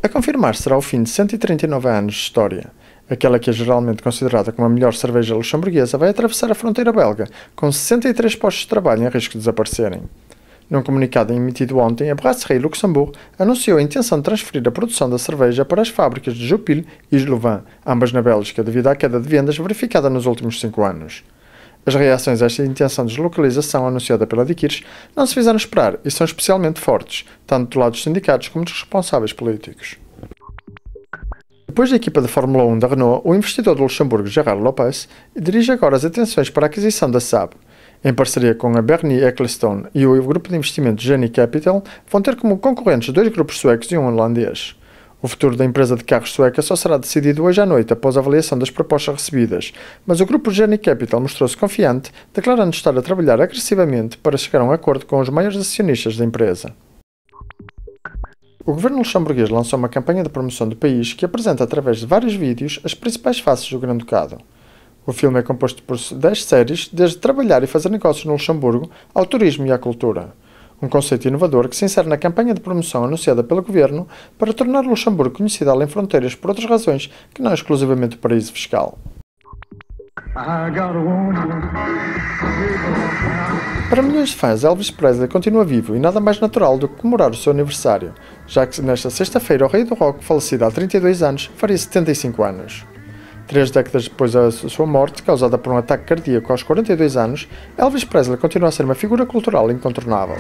A confirmar será o fim de 139 anos de história. Aquela que é geralmente considerada como a melhor cerveja luxemburguesa vai atravessar a fronteira belga, com 63 postos de trabalho em risco de desaparecerem. Num comunicado emitido ontem, a Brasserie Luxembourg anunciou a intenção de transferir a produção da cerveja para as fábricas de Jupille e Louvain, ambas na Bélgica, devido à queda de vendas verificada nos últimos 5 anos. As reações a esta intenção de deslocalização anunciada pela Dikirch não se fizeram esperar e são especialmente fortes, tanto do lado dos sindicatos como dos responsáveis políticos. Depois da equipa de Fórmula 1 da Renault, o investidor do Luxemburgo Gérard Lopez dirige agora as atenções para a aquisição da Saab. Em parceria com a Bernie Ecclestone e o grupo de investimento Genie Capital, vão ter como concorrentes 2 grupos suecos e um holandês. O futuro da empresa de carros sueca só será decidido hoje à noite após a avaliação das propostas recebidas, mas o grupo Genie Capital mostrou-se confiante, declarando estar a trabalhar agressivamente para chegar a um acordo com os maiores acionistas da empresa. O governo luxemburguês lançou uma campanha de promoção do país que apresenta através de vários vídeos as principais faces do Grande Ducado. O filme é composto por 10 séries, desde trabalhar e fazer negócios no Luxemburgo ao turismo e à cultura. Um conceito inovador que se insere na campanha de promoção anunciada pelo governo para tornar o Luxemburgo conhecido além fronteiras por outras razões que não exclusivamente o paraíso fiscal. Para milhões de fãs, Elvis Presley continua vivo e nada mais natural do que comemorar o seu aniversário, já que nesta sexta-feira o rei do rock, falecido há 32 anos, faria 75 anos. 3 décadas depois da sua morte, causada por um ataque cardíaco aos 42 anos, Elvis Presley continua a ser uma figura cultural incontornável.